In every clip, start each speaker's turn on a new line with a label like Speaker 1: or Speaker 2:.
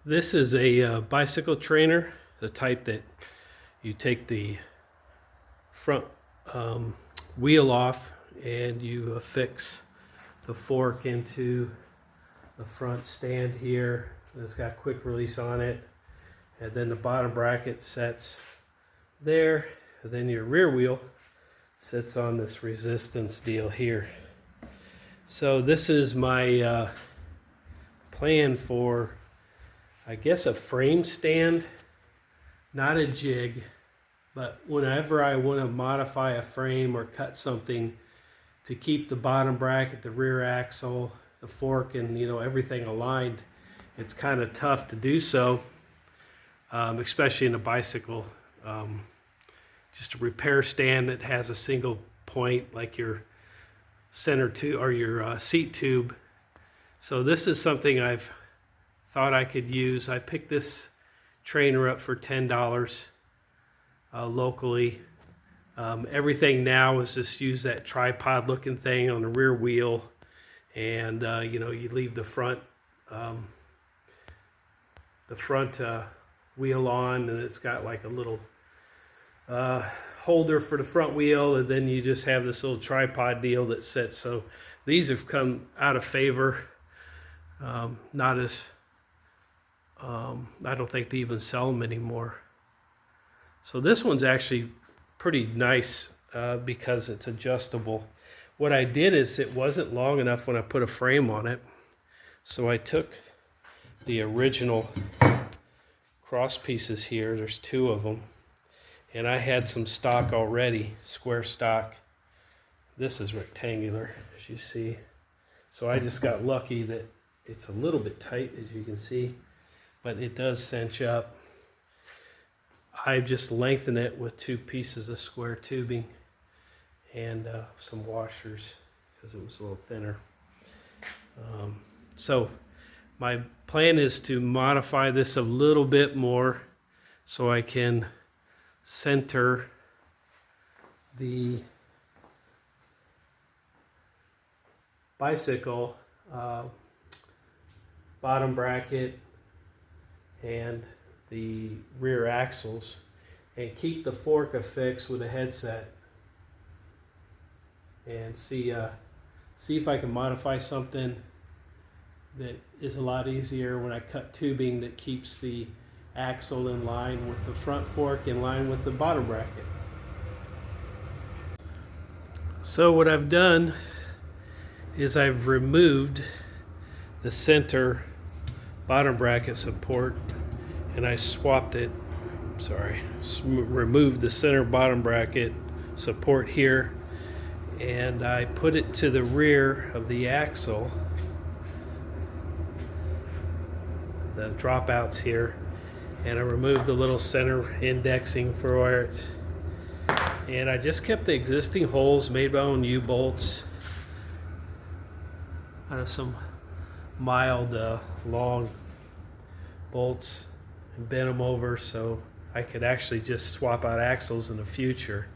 Speaker 1: This is a bicycle trainer, the type that you take the front wheel off and you affix the fork into the front stand here. It's got quick release on it, and then the bottom bracket sets there, and then your rear wheel sits on this resistance deal here. So this is my plan for, I guess, a frame stand, not a jig, but whenever I want to modify a frame or cut something to keep the bottom bracket, the rear axle, the fork, and everything aligned, it's kind of tough to do so, especially in a bicycle. Just a repair stand that has a single point like your center tube or your seat tube. So this is something I've thought I could use. I picked this trainer up for $10 locally. Everything now is just use that tripod looking thing on the rear wheel, and you leave the front wheel on, and it's got like a little holder for the front wheel, and then you just have this little tripod deal that sits. So these have come out of favor. Not as I don't think they even sell them anymore. So this one's actually pretty nice because it's adjustable. What I did is it wasn't long enough when I put a frame on it, so I took the original cross pieces here, there's 2 of them, and I had some stock already, square stock. This is rectangular, as you see. So I just got lucky that it's a little bit tight, as you can see, but it does cinch up. I just lengthened it with 2 pieces of square tubing and some washers because it was a little thinner. So my plan is to modify this a little bit more so I can center the bicycle bottom bracket and the rear axles, and keep the fork affixed with a headset, and see if I can modify something that is a lot easier when I cut tubing that keeps the axle in line with the front fork, in line with the bottom bracket. So what I've done is I've removed the center bottom bracket support, and I swapped it, removed the center bottom bracket support here, and I put it to the rear of the axle, the dropouts here, and I removed the little center indexing for it, and I just kept the existing holes, made my own U-bolts out of some mild long bolts, and bent them over so I could actually just swap out axles in the future.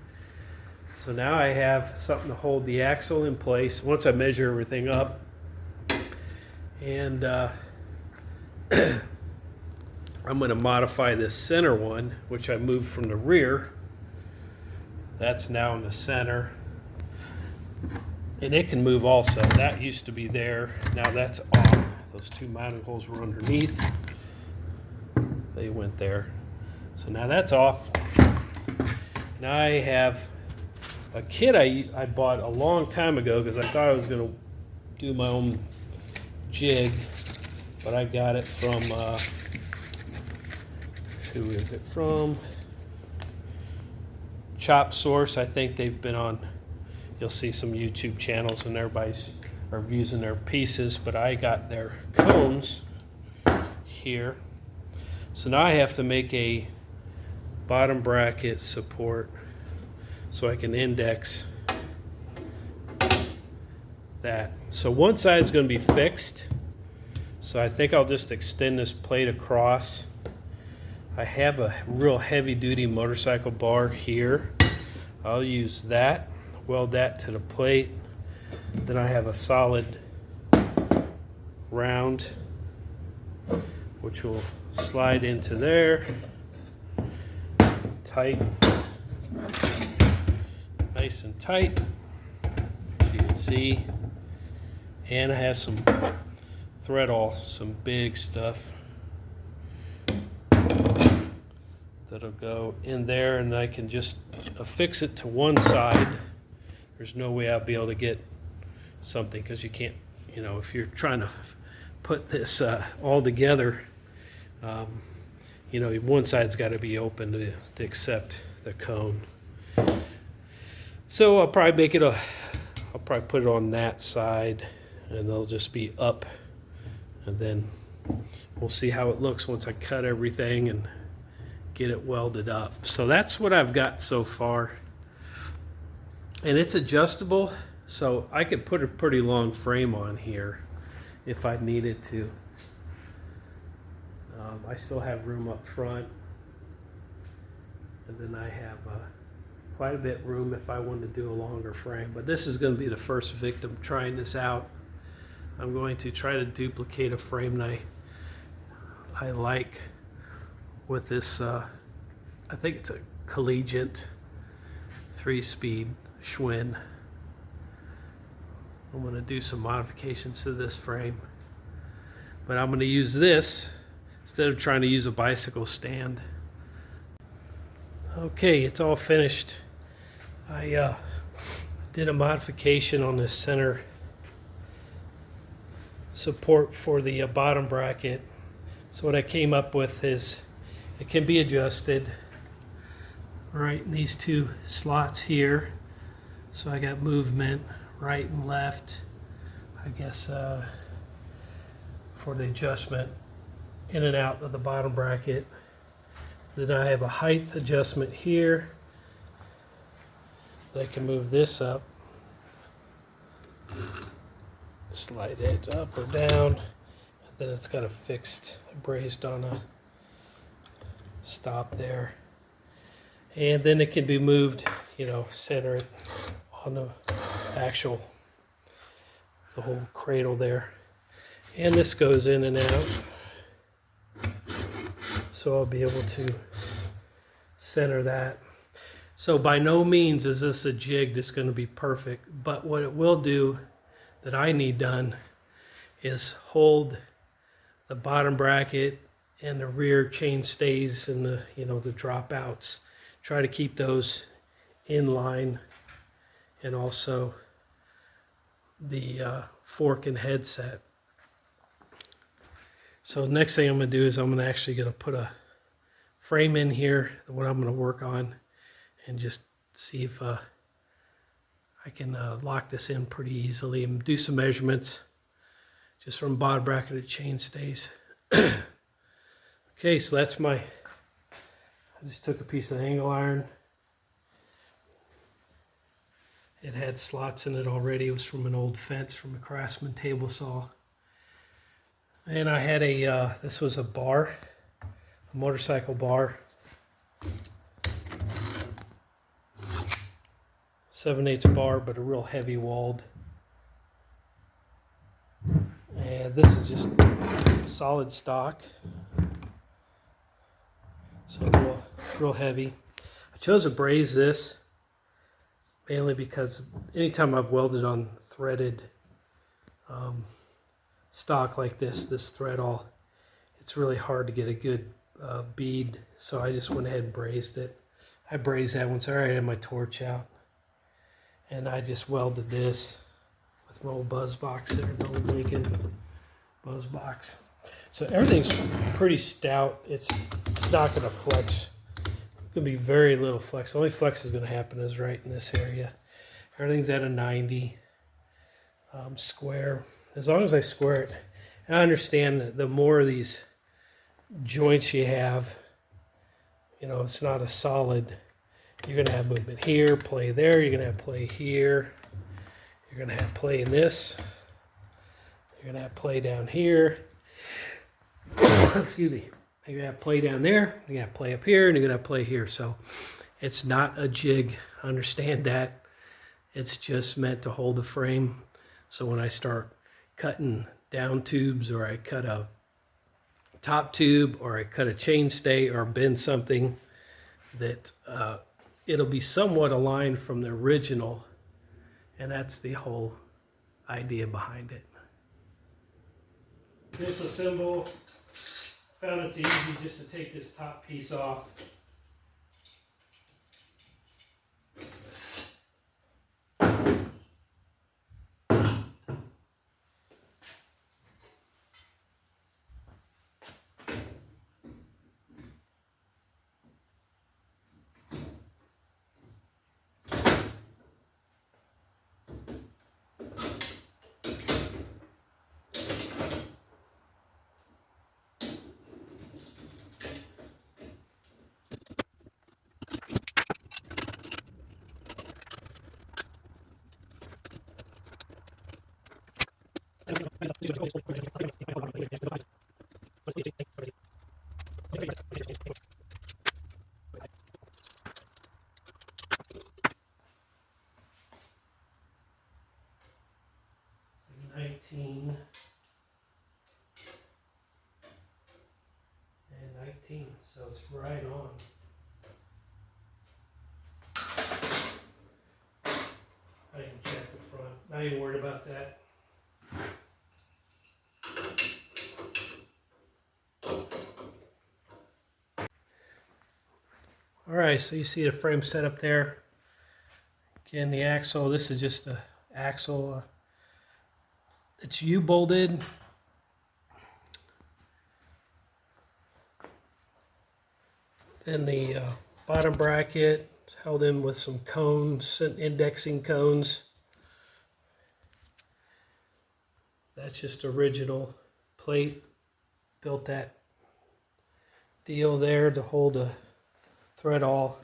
Speaker 1: So now I have something to hold the axle in place once I measure everything up. And I'm going to modify this center one, which I moved from the rear. That's now in the center. And it can move also. That used to be there. Now that's off. Those 2 mounting holes were underneath. They went there. So now that's off. Now I have a kit I bought a long time ago because I thought I was going to do my own jig, but I got it from who is it from? Chop Source. I think they've been on, you'll see some YouTube channels and everybody's using their pieces, but I got their cones here. So now I have to make a bottom bracket support so I can index that. So one side is going to be fixed, so I think I'll just extend this plate across. I have a real heavy duty motorcycle bar here. I'll use that, weld that to the plate. Then I have a solid round which will slide into there, tight, nice and tight, you can see. And it has some thread all, some big stuff that'll go in there, and I can just affix it to one side. There's no way I'll be able to get something, because you can't, you know, if you're trying to put this all together, you know, one side's got to be open to accept the cone. So I'll probably make it I'll probably put it on that side, and they'll just be up, and then we'll see how it looks once I cut everything and get it welded up. So that's what I've got so far, and it's adjustable, so I could put a pretty long frame on here if I needed to. I still have room up front, and then I have quite a bit room if I wanted to do a longer frame. But this is going to be the first victim trying this out. I'm going to try to duplicate a frame that I like with this, I think it's a Collegiate 3-speed Schwinn. I'm going to do some modifications to this frame, but I'm going to use this instead of trying to use a bicycle stand. Okay, it's all finished. I did a modification on the center support for the bottom bracket. So what I came up with is it can be adjusted right in these two slots here. So I got movement right and left, I guess, for the adjustment in and out of the bottom bracket. Then I have a height adjustment here. I can move this up, slide it up or down, and then it's got a fixed braced on a stop there. And then it can be moved, you know, center it on the whole cradle there. And this goes in and out, so I'll be able to center that. So by no means is this a jig that's going to be perfect, but what it will do that I need done is hold the bottom bracket and the rear chain stays and the, you know, the dropouts. Try to keep those in line, and also the fork and headset. So the next thing I'm going to do is I'm actually going to put a frame in here, what I'm going to work on, and just see if I can lock this in pretty easily and do some measurements just from bottom bracket to chain stays. Okay, so that's I just took a piece of angle iron. It had slots in it already. It was from an old fence from a Craftsman table saw. And I had this was a bar, a motorcycle bar. 7/8 bar, but a real heavy walled. And this is just solid stock. So real heavy. I chose to braze this mainly because anytime I've welded on threaded stock like this thread all, it's really hard to get a good bead. So I just went ahead and brazed it. I brazed that once I already had my torch out. And I just welded this with my old buzz box there, the old Lincoln buzz box. So everything's pretty stout. It's not going to flex. It's going to be very little flex. The only flex is going to happen is right in this area. Everything's at a 90 square. As long as I square it. And I understand that the more of these joints you have, you know, it's not a solid. You're going to have movement here, play there. You're going to have play here. You're going to have play in this. You're going to have play down here. Excuse me. You're going to have play down there. You're going to have play up here, and you're going to have play here. So it's not a jig. Understand that. It's just meant to hold the frame. So when I start cutting down tubes, or I cut a top tube, or I cut a chainstay or bend something, that it'll be somewhat aligned from the original, and that's the whole idea behind it. Disassemble. Found it easy just to take this top piece off. And 19, so it's right on. I can check the front. I ain't worried about that. All right, so you see the frame set up there. Again, the axle, this is just a axle. It's U-bolted. Then the bottom bracket is held in with some cones, indexing cones. That's just original plate. Built that deal there to hold a thread all.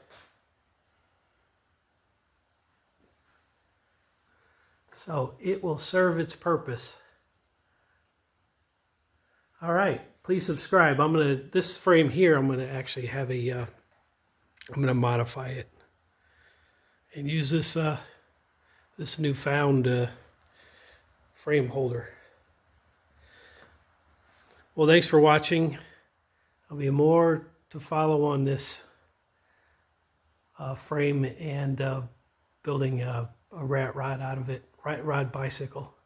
Speaker 1: So it will serve its purpose. All right, please subscribe. This frame here, I'm gonna actually have I'm gonna modify it and use this this newfound frame holder. Well, thanks for watching. There'll be more to follow on this frame and building a rat rod out of it, rat rod bicycle.